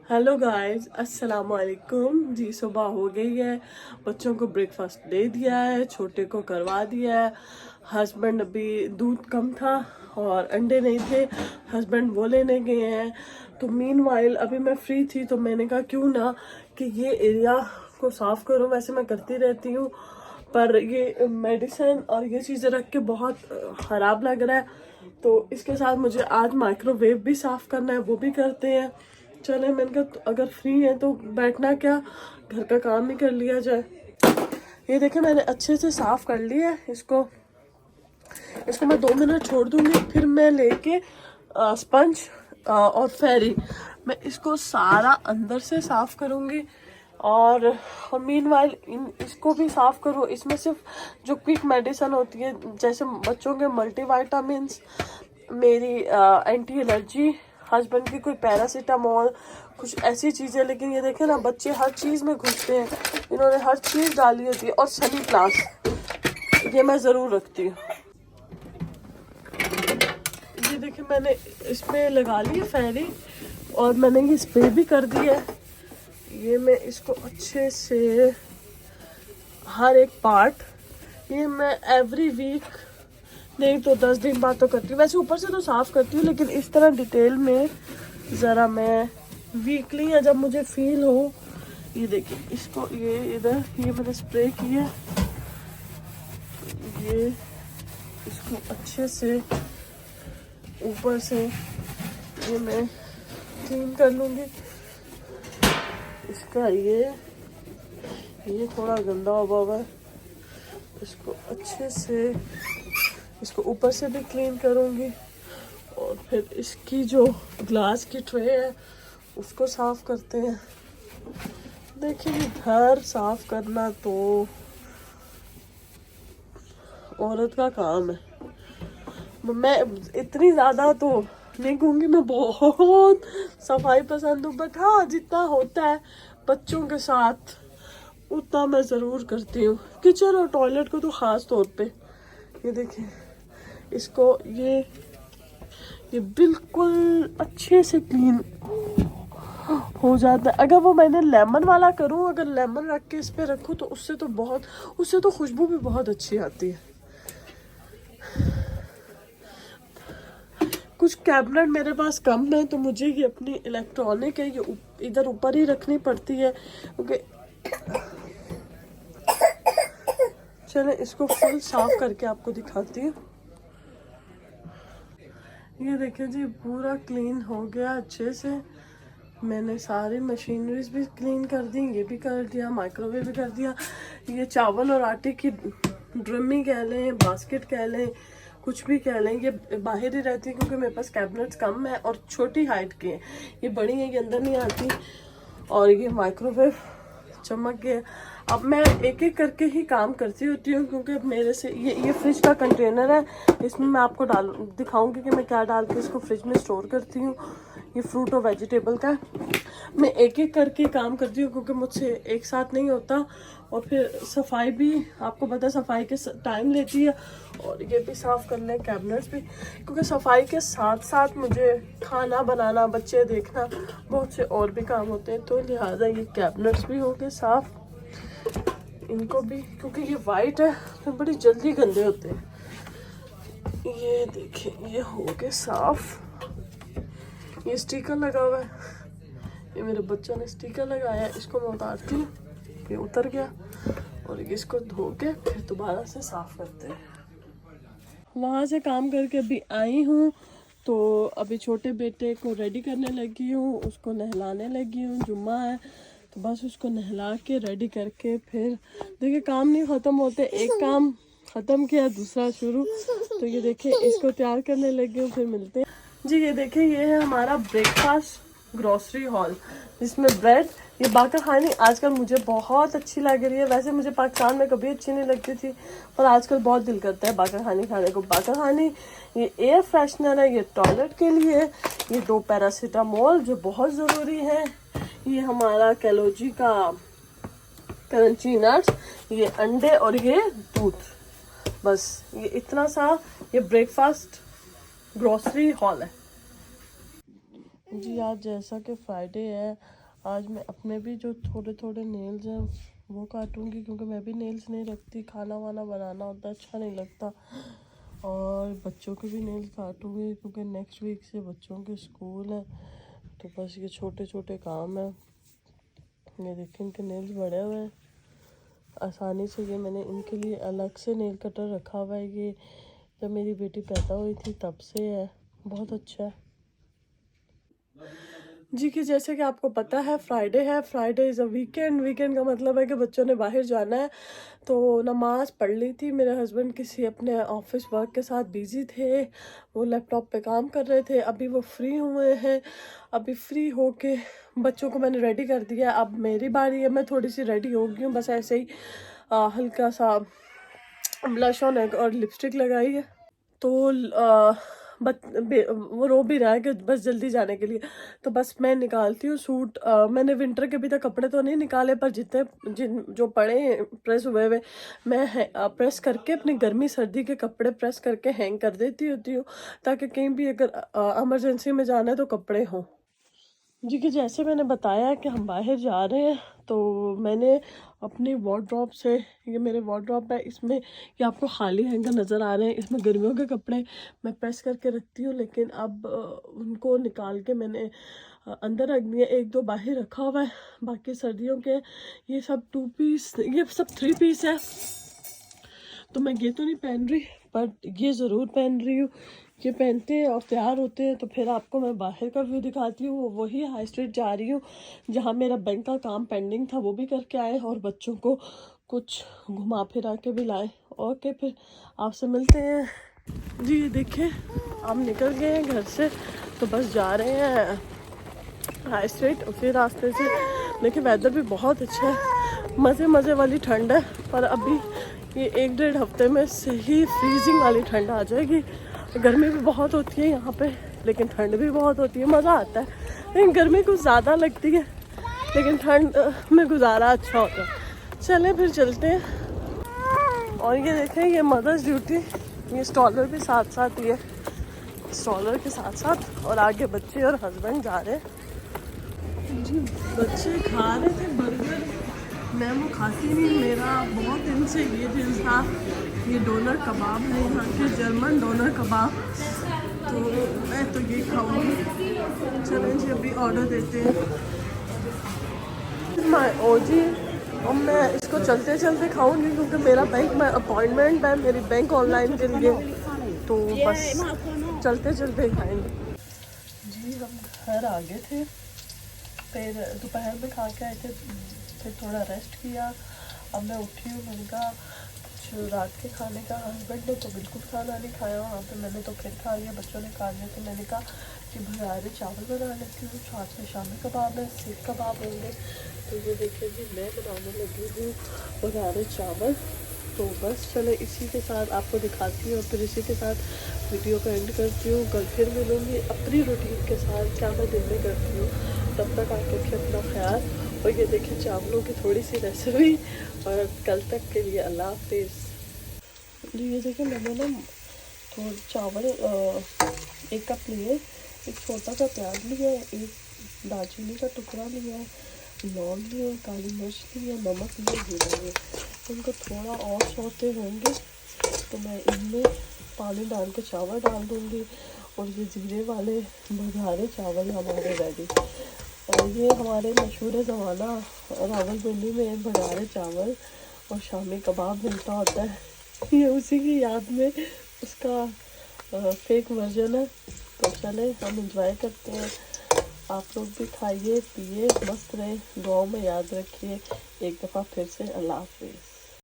Hello guys, अस्सलाम वालेकुम जी। सुबह हो गई है, बच्चों को ब्रेकफास्ट दे दिया है, छोटे को करवा दिया है। हस्बैंड अभी दूध कम था और अंडे नहीं थे, हस्बैंड वो लेने गए हैं। तो मीनवाइल अभी मैं फ्री थी तो मैंने कहा क्यों ना कि ये एरिया को साफ़ करूं। वैसे मैं करती रहती हूँ पर ये मेडिसिन और ये चीज़ें रख के बहुत ख़राब लग रहा है। तो इसके साथ मुझे आज माइक्रोवेव भी साफ़ करना है, वो भी करते हैं। चले, मैंने कहा तो अगर फ्री है तो बैठना क्या, घर का काम ही कर लिया जाए। ये देखे मैंने अच्छे से साफ़ कर लिया है इसको। इसको मैं 2 मिनट छोड़ दूंगी, फिर मैं लेके स्पंज और फेरी मैं इसको सारा अंदर से साफ़ करूँगी। और मीनवाइल इसको भी साफ़ करूँ। इसमें सिर्फ जो क्विक मेडिसिन होती है जैसे बच्चों के मल्टीविटामिन्स, मेरी एंटी एलर्जी, हस्बैंड की कोई पैरासीटामोल, कुछ ऐसी चीज़ें। लेकिन ये देखें ना, बच्चे हर चीज़ में घुसते हैं, इन्होंने हर चीज़ डाली होती है। और सनी प्लास ये मैं ज़रूर रखती हूँ। ये देखिए मैंने इसमें लगा ली है फेरी और मैंने ये स्प्रे भी कर दी है। ये मैं इसको अच्छे से हर एक पार्ट, ये मैं एवरी वीक नहीं तो 10 दिन बाद तो करती हूँ। वैसे ऊपर से तो साफ़ करती हूँ लेकिन इस तरह डिटेल में ज़रा मैं वीकली या जब मुझे फील हो। ये देखिए इसको, ये इधर ये मैंने स्प्रे किया, ये इसको अच्छे से ऊपर से ये मैं क्लीन कर लूँगी। इसका ये थोड़ा गंदा हुआ है, इसको अच्छे से इसको ऊपर से भी क्लीन करूँगी। और फिर इसकी जो ग्लास की ट्रे है उसको साफ़ करते हैं। देखिए घर साफ़ करना तो औरत का काम है। मैं इतनी ज़्यादा तो नहीं कहूँगी मैं बहुत सफाई पसंद हूँ, बट हाँ जितना होता है बच्चों के साथ उतना मैं ज़रूर करती हूँ। किचन और टॉयलेट को तो ख़ास तौर पे। ये देखिए इसको ये बिल्कुल अच्छे से क्लीन हो जाता है। अगर वो मैंने लेमन वाला करूँ, अगर लेमन रख के इस पे रखूँ तो उससे तो खुशबू भी बहुत अच्छी आती है। कुछ कैबिनेट मेरे पास कम है तो मुझे ये अपनी इलेक्ट्रॉनिक है ये इधर ऊपर ही रखनी पड़ती है क्योंकि चले इसको फुल साफ करके आपको दिखाती हूँ। ये देखिए जी पूरा क्लीन हो गया अच्छे से। मैंने सारी मशीनरीज भी क्लीन कर दी, ये भी कर दिया, माइक्रोवेव भी कर दिया। ये चावल और आटे की ड्रमी कह लें, बास्केट कह लें, कुछ भी कह लें, ये बाहर ही रहती है क्योंकि मेरे पास कैबिनेट्स कम है और छोटी हाइट की है। ये बड़ी है, ये अंदर नहीं आती। और ये माइक्रोवेव चमक गया। अब मैं एक एक करके ही काम करती होती हूँ क्योंकि मेरे से ये फ्रिज का कंटेनर है, इसमें मैं आपको दिखाऊंगी कि मैं क्या डाल के इसको फ्रिज में स्टोर करती हूँ। ये फ्रूट और वेजिटेबल का मैं एक एक करके काम करती हूँ क्योंकि मुझसे एक साथ नहीं होता। और फिर सफाई भी आपको पता है सफाई के टाइम लेती है। और ये भी साफ़ कर लें कैबिनेट्स भी, क्योंकि सफाई के साथ साथ मुझे खाना बनाना, बच्चे देखना, बहुत से और भी काम होते हैं। तो लिहाजा ये कैबिनेट्स भी हो गए साफ़, इनको भी, क्योंकि ये वाइट है तो बड़ी जल्दी गंदे होते हैं। ये देखिए ये हो गए साफ़। ये स्टिकर लगा हुआ है, ये मेरे बच्चों ने स्टिकर लगाया है, इसको मैं उतारती हूँ, ये उतर गया। और इसको धो के फिर दोबारा से साफ़ करते हैं। वहाँ से काम करके अभी आई हूँ तो अभी छोटे बेटे को रेडी करने लगी हूँ, उसको नहलाने लगी हूँ। जुम्मा है तो बस उसको नहला के रेडी करके फिर देखिए काम नहीं ख़त्म होते, एक काम ख़त्म किया दूसरा शुरू। तो ये देखिए इसको तैयार करने लगी हूँ, फिर मिलते हैं जी। ये देखिए ये है हमारा ब्रेकफास्ट ग्रोसरी हॉल, जिसमें ब्रेड, ये बाकर खानी आजकल मुझे बहुत अच्छी लग रही है। वैसे मुझे पाकिस्तान में कभी अच्छी नहीं लगती थी पर आजकल बहुत दिल करता है बाकर खानी खाने को। बाकर खानी, ये एयर फ्रेशनर है, ये टॉयलेट के लिए, ये 2 पैरासीटामोल जो बहुत ज़रूरी है, ये हमारा कैलोजी का क्रंची नट्स, ये अंडे और ये दूध। बस ये इतना सा ये ब्रेकफास्ट ग्रोसरी हॉल है। जी आज जैसा कि फ्राइडे है, आज मैं अपने भी जो थोड़े थोड़े नेल्स हैं वो काटूंगी, क्योंकि मैं भी नेल्स नहीं रखती, खाना वाना बनाना उतना अच्छा नहीं लगता। और बच्चों के भी नेल्स काटूंगी क्योंकि नेक्स्ट वीक से बच्चों के स्कूल है। तो बस ये छोटे छोटे काम है। ये देखिए इनके नेल्स बड़े हुए हैं आसानी से। ये मैंने इनके लिए अलग से नेल कटर रखा हुआ है। ये जब मेरी बेटी पैदा हुई थी तब से है, बहुत अच्छा है जी। कि जैसे कि आपको पता है फ्राइडे है, Friday is a weekend. Weekend का मतलब है कि बच्चों ने बाहर जाना है। तो नमाज पढ़ ली थी। मेरे हस्बैंड किसी अपने ऑफिस वर्क के साथ बिजी थे, वो लैपटॉप पे काम कर रहे थे। अभी वो फ्री हुए हैं। अभी फ्री होके बच्चों को मैंने रेडी कर दिया। अब मेरी बारी है, मैं थोड़ी सी रेडी हो गई हूँ, बस ऐसे ही हल्का सा ब्लश ऑन और लिपस्टिक लगाई है। तो वो रो भी रहा है कि बस जल्दी जाने के लिए। तो बस मैं निकालती हूँ सूट। मैंने विंटर के अभी तक कपड़े तो नहीं निकाले, पर जिन जो पड़े प्रेस हुए हुए मैं प्रेस करके अपनी गर्मी सर्दी के कपड़े प्रेस करके हैंग कर देती होती हूँ, ताकि कहीं भी अगर इमरजेंसी में जाना है तो कपड़े हों जी। कि जैसे मैंने बताया कि हम बाहर जा रहे हैं, तो मैंने अपनी वार्डरोब से, ये मेरे वार्डरोब है, इसमें ये आपको खाली हैंगर नज़र आ रहे हैं, इसमें गर्मियों के कपड़े मैं प्रेस करके रखती हूँ। लेकिन अब उनको निकाल के मैंने अंदर रख दिया। एक दो बाहर रखा हुआ है, बाकी सर्दियों के ये सब 2 पीस, ये सब 3 पीस है। तो मैं ये तो नहीं पहन रही, पर ये ज़रूर पहन रही हूँ। ये पहनते हैं और तैयार होते हैं तो फिर आपको मैं बाहर का व्यू दिखाती हूँ। वही हाई स्ट्रीट जा रही हूँ जहाँ मेरा बैंक का काम पेंडिंग था, वो भी करके आए और बच्चों को कुछ घुमा फिरा के भी लाए। ओके, फिर आपसे मिलते हैं जी। ये देखिए हम निकल गए हैं घर से, तो बस जा रहे हैं हाई स्ट्रीट उसी रास्ते से। देखिए वेदर भी बहुत अच्छा है, मज़े मज़े वाली ठंड है। पर अभी ये 1-1.5 हफ्ते में से ही फ्रीजिंग वाली ठंड आ जाएगी। गर्मी भी बहुत होती है यहाँ पे, लेकिन ठंड भी बहुत होती है, मज़ा आता है। लेकिन गर्मी कुछ ज़्यादा लगती है, लेकिन ठंड में गुजारा अच्छा होता है। चलें फिर चलते हैं। और ये देखें, ये मदर्स ड्यूटी, ये स्टॉलर भी साथ साथ ही है, स्टॉलर के साथ साथ। और आगे बच्चे और हस्बैंड जा रहे हैं जी। बच्चे खा रहे थे बर्गर, मैं वो खाती नहीं, मेरा बहुत दिन से ये दिल था। ये डोनर कबाब है यहाँ के, जर्मन डोनर कबाब, तो मैं तो ये खाऊंगी। चलें जी अभी ऑर्डर देते हैं। ओ जी, अब मैं इसको चलते चलते खाऊंगी क्योंकि मेरा बैंक में अपॉइंटमेंट है, मेरी बैंक ऑनलाइन के लिए, तो बस चलते चलते खाएंगे जी। हम घर आ गए थे, फिर दोपहर में खा के आए थे, फिर थोड़ा रेस्ट किया। अब मैं उठी हूँ, मैंने कहा कुछ रात के खाने का। हस्बैंड ने तो बिल्कुल खाना नहीं खाया वहाँ पे, मैंने तो फिर खा लिया, बच्चों ने खा लिया। तो मैंने कहा कि भुनारे चावल बना लेती हूँ, साथ में शामी कबाब है, सीख कबाब होंगे। तो ये देखिए जी मैं बनाने लगी हूँ भुनारे चावल। तो बस चले इसी के साथ आपको दिखाती हूँ, फिर इसी के साथ वीडियो का एंड करती हूँ। कल फिर मिलूँगी अपनी रूटीन के साथ, क्या मैं दिन में करती हूँ। तब तक आप रखिए अपना ख्याल। और ये देखिए चावलों की थोड़ी सी रेसिपी, और कल तक के लिए अल्लाह हाफिज़ जी। ये देखिए मैंने ना थोड़े चावल 1 कप लिए, एक छोटा सा प्याज लिया, एक दालचीनी का टुकड़ा लिया, लौंग लिए, काली मिर्च लिए, नमक लिए, जीरा लिए। उनको थोड़ा और सौते होंगे तो मैं इनमें पानी डाल के चावल डाल दूँगी। और ये जीरे वाले भुनारे चावल हमारे रेडी। और ये हमारे मशहूर ज़माना रावलपिंडी में भुनारे चावल और शामी कबाब मिलता होता है, ये उसी की याद में उसका फेक वर्जन है। तो चले हम इंजॉय करते हैं, आप लोग भी खाइए पिए मस्त रहे, दुआओं में याद रखिए। एक दफ़ा फिर से अल्लाह हाफिज़।